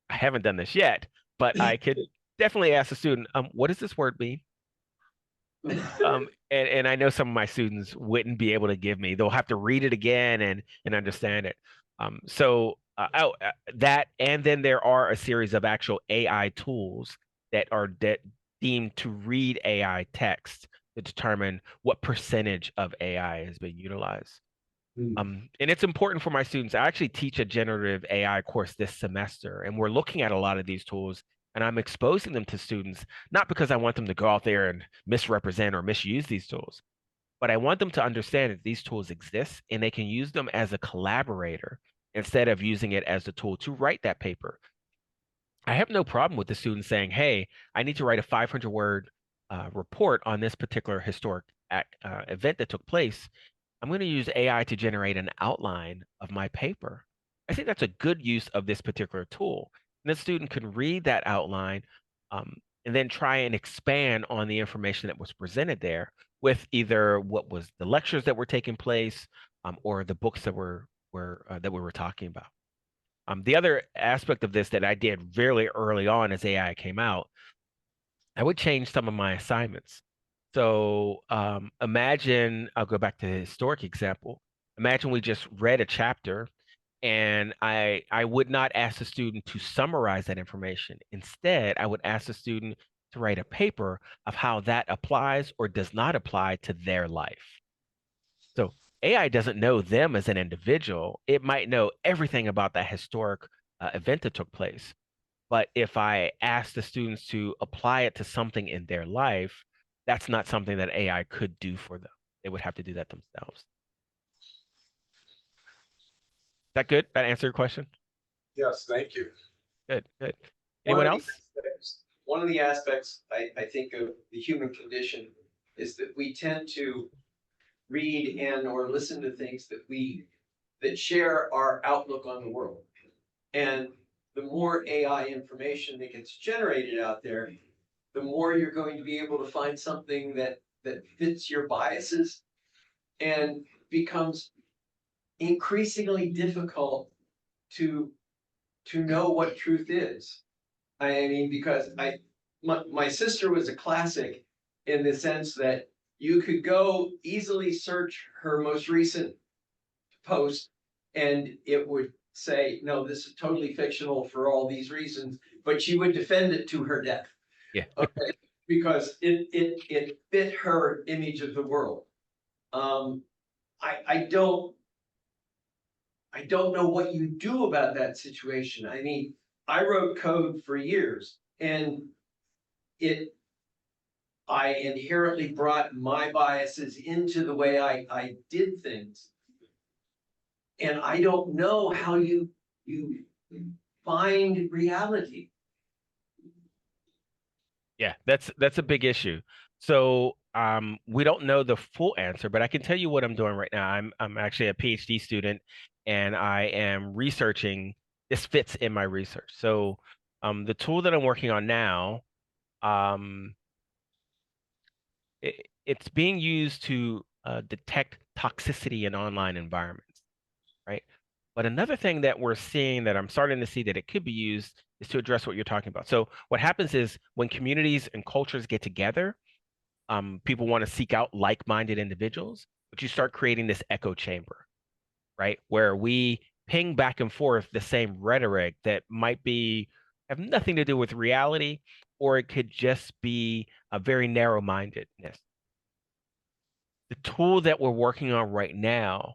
haven't done this yet, but I could definitely ask a student, what does this word mean? And I know some of my students wouldn't be able to give me. They'll have to read it again and understand it. That, and then there are a series of actual AI tools that are deemed to read AI text to determine what percentage of AI is being utilized. And it's important for my students. I actually teach a generative AI course this semester, and we're looking at a lot of these tools, and I'm exposing them to students, not because I want them to go out there and misrepresent or misuse these tools, but I want them to understand that these tools exist and they can use them as a collaborator instead of using it as a tool to write that paper. I have no problem with the student saying, hey, I need to write a 500-word report on this particular historic event that took place. I'm going to use AI to generate an outline of my paper. I think that's a good use of this particular tool. And the student can read that outline um, and then try and expand on the information that was presented there with either what was the lectures that were taking place or the books that we were talking about. The other aspect of this that I did very early on as AI came out, I would change some of my assignments. So imagine, I'll go back to the historic example. Imagine we just read a chapter and I would not ask the student to summarize that information. Instead, I would ask the student to write a paper of how that applies or does not apply to their life. So AI doesn't know them as an individual. It might know everything about that historic event that took place. But if I ask the students to apply it to something in their life, that's not something that AI could do for them. They would have to do that themselves. Is that good? That answer your question? Yes, thank you. Good, good. One Anyone of the else? one of the aspects I think of the human condition is that we tend to read and or listen to things that share our outlook on the world. And the more AI information that gets generated out there, the more you're going to be able to find something that fits your biases and becomes increasingly difficult to know what truth is. I mean, because my sister was a classic in the sense that you could go easily search her most recent post and it would say, no, this is totally fictional for all these reasons, but she would defend it to her death. Yeah. Okay. Because it fit her image of the world. I don't I don't know what you do about that situation. I mean, I wrote code for years, and I inherently brought my biases into the way I did things. And I don't know how you find reality. Yeah, that's a big issue. So we don't know the full answer, but I can tell you what I'm doing right now. I'm actually a PhD student and I am researching. This fits in my research. So the tool that I'm working on now, um, it's being used to detect toxicity in online environments, right? But another thing that we're seeing that I'm starting to see that it could be used is to address what you're talking about. So what happens is when communities and cultures get together, people want to seek out like-minded individuals, but you start creating this echo chamber, right? Where we ping back and forth the same rhetoric that might be have nothing to do with reality, or it could just be a very narrow-mindedness. The tool that we're working on right now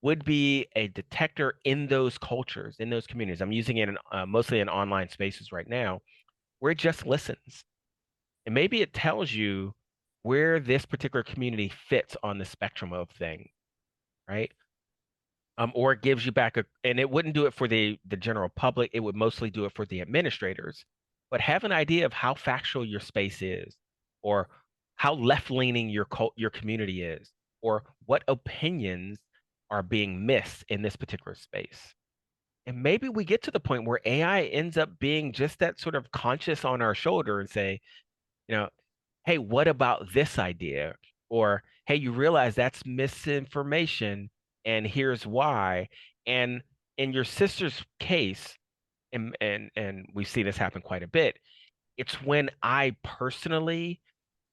would be a detector in those cultures, in those communities. I'm using it in, mostly in online spaces right now, where it just listens. And maybe it tells you where this particular community fits on the spectrum of things, right? Or it gives you back and it wouldn't do it for the general public. It would mostly do it for the administrators, but have an idea of how factual your space is, or how left-leaning your community is, or what opinions are being missed in this particular space. And maybe we get to the point where AI ends up being just that sort of conscious on our shoulder and say, you know, hey, what about this idea? Or, hey, you realize that's misinformation and here's why. And in your sister's case, and we've seen this happen quite a bit, it's when I personally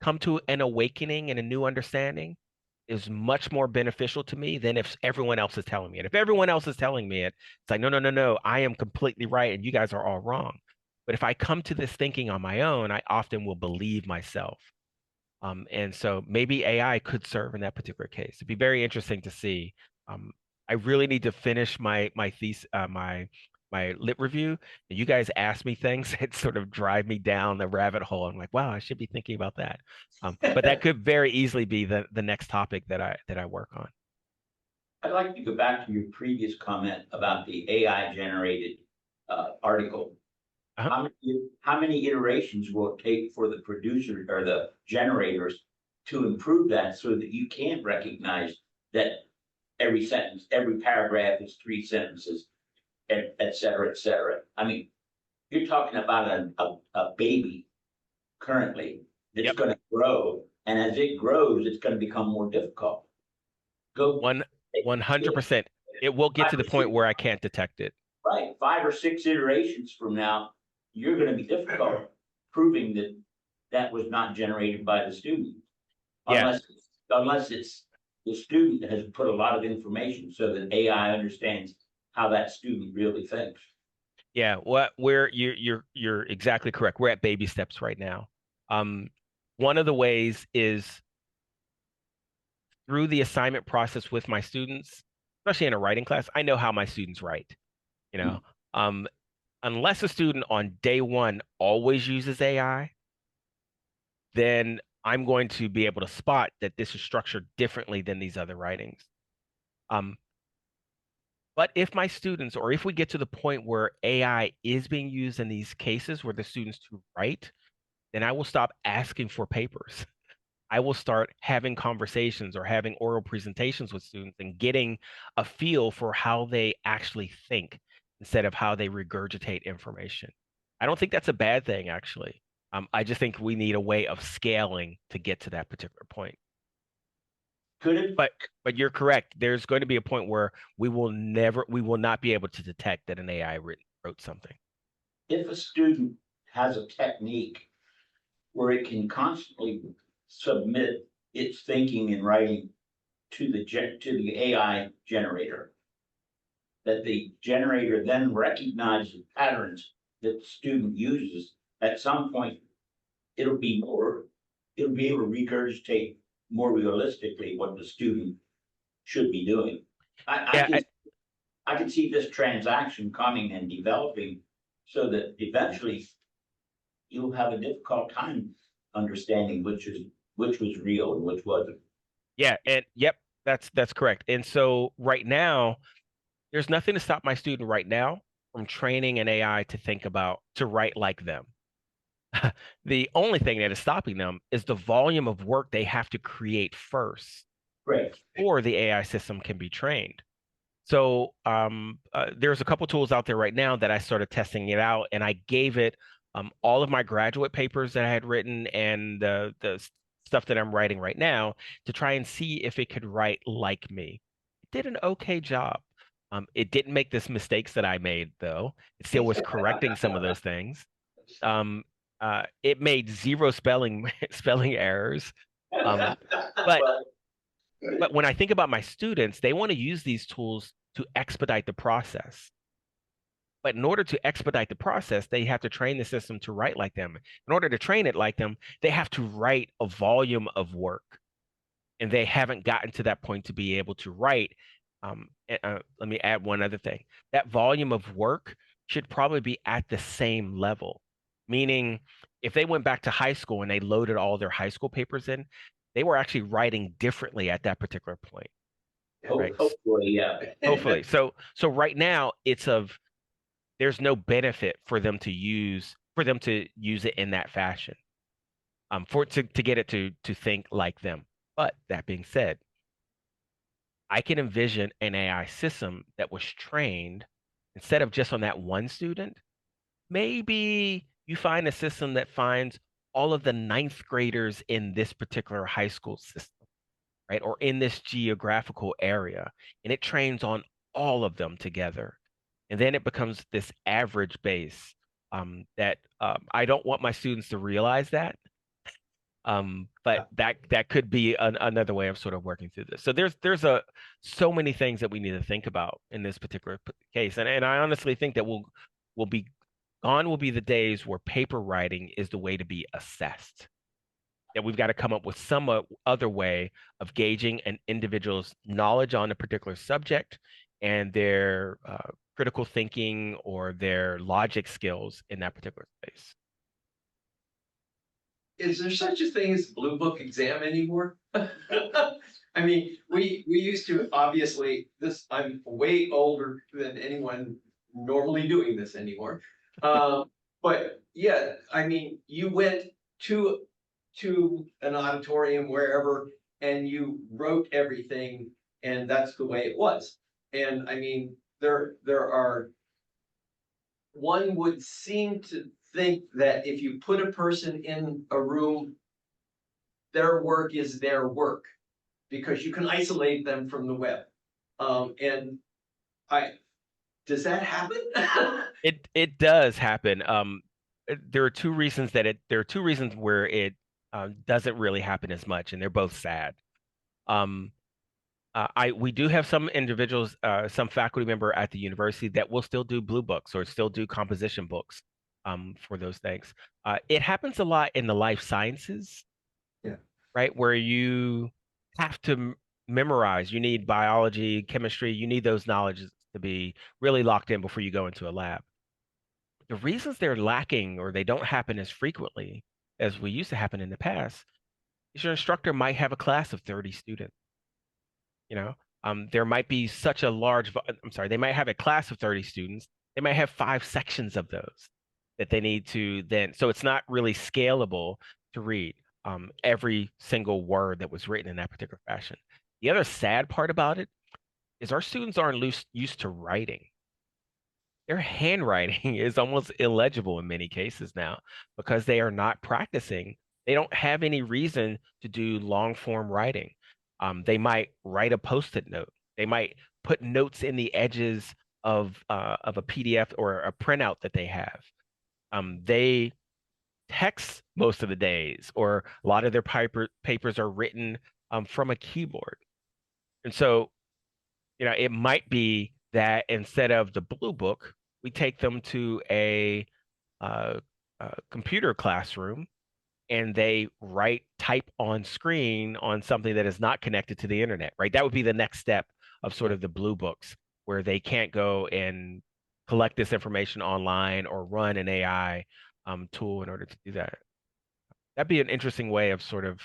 come to an awakening and a new understanding is much more beneficial to me than if everyone else is telling me it. If everyone else is telling me it, it's like, no, no, no, no, I am completely right and you guys are all wrong. But if I come to this thinking on my own, I often will believe myself. And so maybe AI could serve in that particular case. It'd be very interesting to see. Um, I really need to finish my thesis, my lit review. And you guys ask me things that sort of drive me down the rabbit hole. I'm like, wow, I should be thinking about that. But that could very easily be the next topic that I work on. I'd like to go back to your previous comment about the AI generated article. Uh-huh. How many iterations will it take for the producer or the generators to improve that so that you can recognize that every sentence, every paragraph is 3 sentences, and et cetera, et cetera? I mean, you're talking about a baby currently that's Yep. going to grow, and as it grows, it's going to become more difficult. Go 100%. It will get five to the or six, point where I can't detect it. right, 5 or 6 iterations from now, you're going to be difficult proving that that was not generated by the student, Yeah. unless it's the student has put a lot of information so that AI understands how that student really thinks. Yeah, you're exactly correct. We're at baby steps right now. Um, one of the ways is through the assignment process with my students, especially in a writing class. I know how my students write, you know. Um, unless a student on day one always uses AI, then I'm going to be able to spot that this is structured differently than these other writings. Um, but if my students, or if we get to the point where AI is being used in these cases where the students to write, then I will stop asking for papers. I will start having conversations or having oral presentations with students and getting a feel for how they actually think instead of how they regurgitate information. I don't think that's a bad thing, actually. I just think we need a way of scaling to get to that particular point. Could it, But but you're correct. There's going to be a point where we will not be able to detect that an AI wrote something. if a student has a technique where it can constantly submit its thinking and writing to the AI generator, that the generator then recognizes patterns that the student uses, at some point it'll be it'll be able to regurgitate more realistically what the student should be doing. I Yeah, can I can see this transaction coming and developing so that eventually you'll have a difficult time understanding which was real and which wasn't. Yeah, and yep, that's correct. And so right now, there's nothing to stop my student right now from training an AI to think about to write like them. The only thing that is stopping them is the volume of work they have to create first, Great. or the AI system can be trained. So there's a couple tools out there right now that I started testing it out, and I gave it all of my graduate papers that I had written and the stuff that I'm writing right now to try and see if it could write like me. It did an okay job. It didn't make the mistakes that I made, though. It still was correcting some of those things. It made zero spelling errors. Um, but Well, but when I think about my students, they want to use these tools to expedite the process. But in order to expedite the process, they have to train the system to write like them. In order to train it like them, they have to write a volume of work. And they haven't gotten to that point to be able to write. Let me add one other thing. That volume of work should probably be at the same level. Meaning, if they went back to high school and they loaded all their high school papers in, they were actually writing differently at that particular point, right? hopefully, yeah. Hopefully. So right now there's no benefit for them to use it in that fashion. For to get it to think like them. But that being said, I can envision an AI system that was trained instead of just on that one student. Maybe you find a system that finds all of the ninth graders in this particular high school system, right? Or in this geographical area, and it trains on all of them together. And then it becomes this average base that I don't want my students to realize that. But that could be another way of sort of working through this. So there's so many things that we need to think about in this particular case, and I honestly think that will be gone will be the days where paper writing is the way to be assessed. That we've got to come up with some other way of gauging an individual's knowledge on a particular subject and their critical thinking or their logic skills in that particular space. Is there such a thing as blue book exam anymore? I mean, we used to, obviously, I'm way older than anyone normally doing this anymore. But yeah, I mean, you went to an auditorium wherever and you wrote everything, and that's the way it was. And I mean, there are, one would seem to think that if you put a person in a room, their work is their work because you can isolate them from the web. And does that happen? It does happen. There are two reasons where it doesn't really happen as much, and they're both sad. We do have some individuals, some faculty member at the university that will still do blue books or still do composition books for those things. It happens a lot in the life sciences, Yeah. right? Where you have to memorize. You need biology, chemistry, you need those knowledges to be really locked in before you go into a lab. The reasons they're lacking or they don't happen as frequently as we used to happen in the past is your instructor might have a class of 30 students. You know, there might be such a large, they might have a class of 30 students. They might have 5 sections of those that they need to then, so it's not really scalable to read every single word that was written in that particular fashion. The other sad part about it is our students aren't used to writing. Their handwriting is almost illegible in many cases now because they are not practicing. They don't have any reason to do long form writing. They might write a post-it note. They might put notes in the edges of a PDF or a printout that they have. They text most of the days, or a lot of their papers are written from a keyboard. And so, it might be that instead of the blue book, we take them to a computer classroom and they type on screen on something that is not connected to the internet, right? That would be the next step of sort of the blue books. where they can't go and collect this information online or run an AI tool in order to do that. That'd be an interesting way of sort of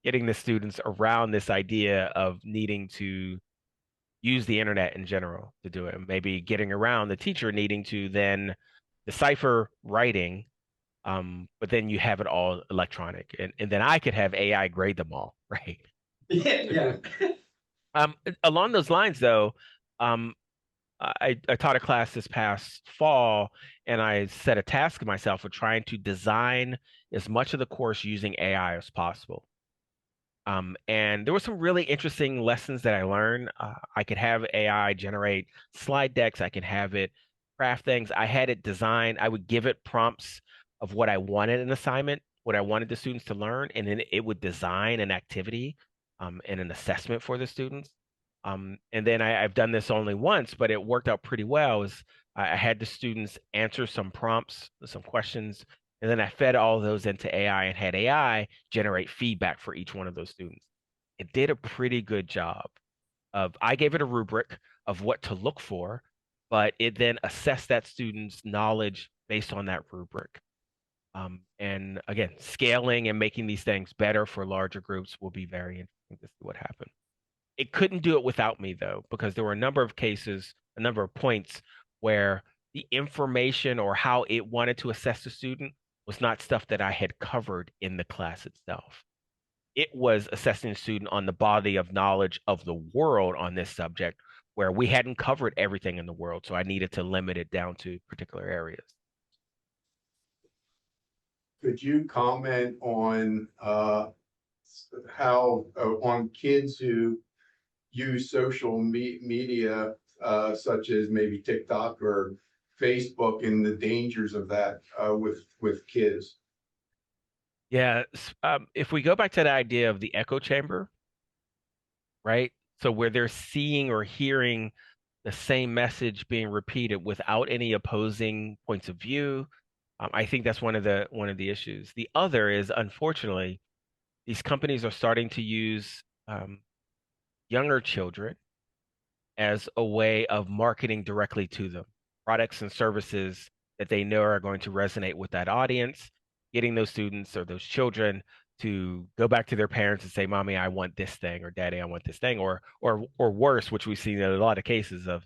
getting the students around this idea of needing to use the internet in general to do it. Maybe getting around the teacher needing to then decipher writing, but then you have it all electronic, and then I could have AI grade them all, right? Yeah. Along those lines, though, um, I taught a class this past fall, and I set a task of myself of trying to design as much of the course using AI as possible. And there were some really interesting lessons that I learned. I could have AI generate slide decks. I could have it craft things. I had it design. I would give it prompts of what I wanted an assignment, what I wanted the students to learn, and then it would design an activity, and an assessment for the students. And then I've done this only once, but it worked out pretty well. Is I had the students answer some prompts, some questions, and then I fed all those into AI and had AI generate feedback for each one of those students. It did a pretty good job of, I gave it a rubric of what to look for, but it then assessed that student's knowledge based on that rubric. And again, scaling and making these things better for larger groups will be very interesting to see what happens. It couldn't do it without me though, because there were a number of cases, a number of points where the information or how it wanted to assess the student was not stuff that I had covered in the class itself. It was assessing the student on the body of knowledge of the world on this subject, where we hadn't covered everything in the world. So I needed to limit it down to particular areas. Could you comment on how on kids who use social media such as maybe TikTok or Facebook and the dangers of that with kids? Yeah. If we go back to the idea of the echo chamber, right? So where they're seeing or hearing the same message being repeated without any opposing points of view, I think that's one of the issues. The other is, unfortunately, these companies are starting to use younger children as a way of marketing directly to them, products and services that they know are going to resonate with that audience, getting those students or those children to go back to their parents and say, "Mommy, I want this thing," or "Daddy, I want this thing," or worse, which we've seen in a lot of cases of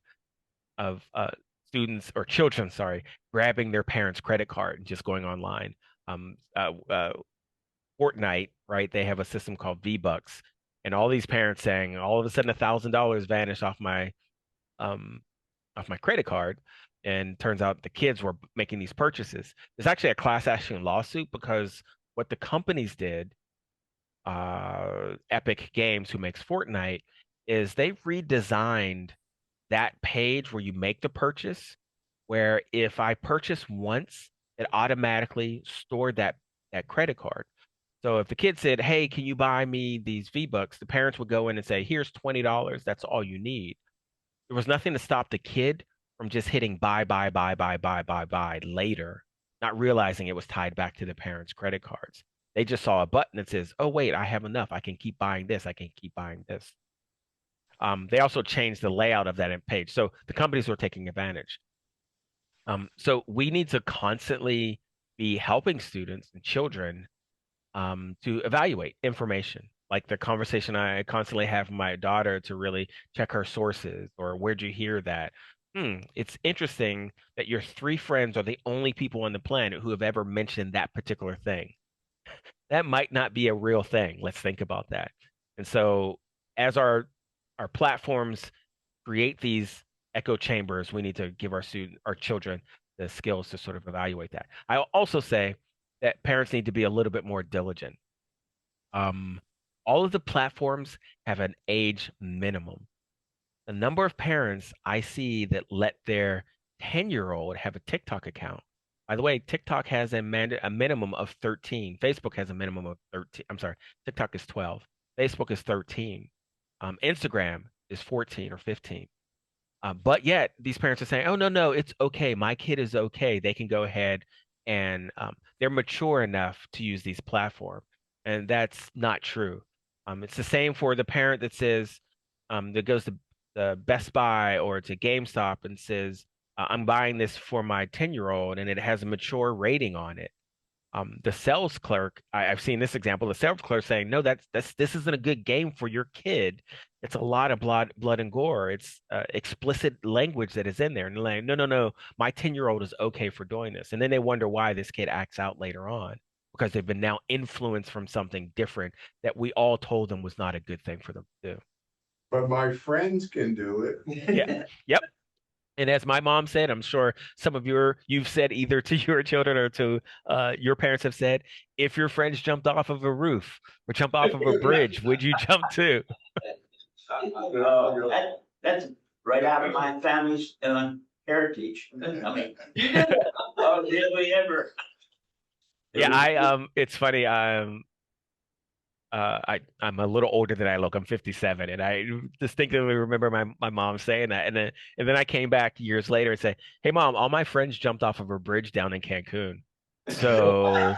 students or children, sorry, grabbing their parents' credit card and just going online. Um, uh, uh, Fortnite, right? They have a system called V-Bucks, and all these parents saying, all of a sudden, $1,000 vanished um, off my credit card, and turns out the kids were making these purchases. There's actually a class action lawsuit because what the companies did, Epic Games, who makes Fortnite, is they redesigned that page where you make the purchase, where if I purchase once, it automatically stored that credit card. So if the kid said, "Hey, can you buy me these V-Bucks?" the parents would go in and say, "Here's $20. That's all you need." There was nothing to stop the kid from just hitting buy, buy, buy, buy, buy, buy, buy later, not realizing it was tied back to the parents' credit cards. They just saw a button that says, "Oh, wait, I have enough. I can keep buying this. I can keep buying this." They also changed the layout of that page. So the companies were taking advantage. So we need to constantly be helping students and children to evaluate information. Like the conversation I constantly have with my daughter to really check her sources, or where'd you hear that? It's interesting that your three friends are the only people on the planet who have ever mentioned that particular thing. That might not be a real thing. Let's think about that. And so as our platforms create these echo chambers, we need to give our children the skills to sort of evaluate that. I also say that parents need to be a little bit more diligent. Um, all of the platforms have an age minimum. The number of parents I see that let their 10-year-old have a TikTok account. By the way, TikTok has a minimum of 13. Facebook has a minimum of 13. I'm sorry, TikTok is 12. Facebook is 13. Instagram is 14 or 15. But yet these parents are saying, "Oh, no, no, it's okay. My kid is okay. They can go ahead and they're mature enough to use these platforms." And that's not true. It's the same for the parent that says, that goes to the Best Buy or to GameStop and says, I'm buying this for my 10-year-old and it has a mature rating on it. The sales clerk, I've seen this example, the sales clerk saying, no, this isn't a good game for your kid. It's a lot of blood and gore. It's explicit language that is in there. And they're like, no, no, no, my 10-year-old is okay for doing this. And then they wonder why this kid acts out later on because they've been now influenced from something different that we all told them was not a good thing for them to do. But my friends can do it. Yeah. Yep. And as my mom said, I'm sure some of you've said either to your children or to your parents have said, if your friends jumped off of a roof or jump off of a bridge, would you jump too? That's right out of my family's heritage. I mean, oh, did we ever? Yeah, it's funny. I'm a little older than I look. I'm 57, and I distinctly remember my mom saying that. And then I came back years later and said, "Hey, Mom, all my friends jumped off of a bridge down in Cancun." So,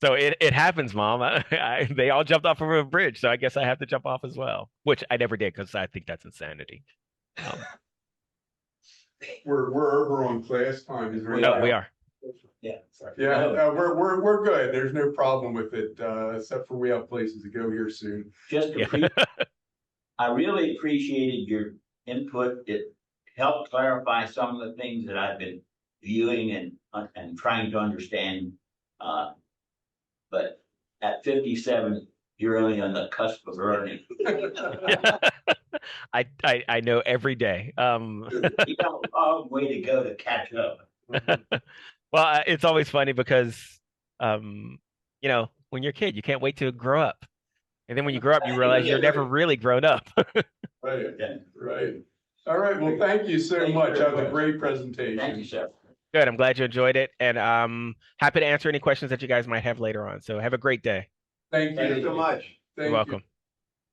so it happens, Mom. They all jumped off of a bridge, so I guess I have to jump off as well, which I never did because I think that's insanity. We're over on class time. Is there any- No, we are. Yeah. Yeah, we're good. There's no problem with it, except for we have places to go here soon. Just Yeah. I really appreciated your input. It helped clarify some of the things that I've been viewing and trying to understand. But at 57, you're really on the cusp of learning. I know every day. You got a long way to go to catch up. Well, it's always funny because, when you're a kid, you can't wait to grow up. And then when you grow up, you realize you're never really grown up. Right, Yeah. right. All right, well, thank you so Thank you much. very That was a much. great presentation. Thank you, sir. Good. I'm glad you enjoyed it. And happy to answer any questions that you guys might have later on. So have a great day. Thank Thank you you so much. You're Thank you. welcome.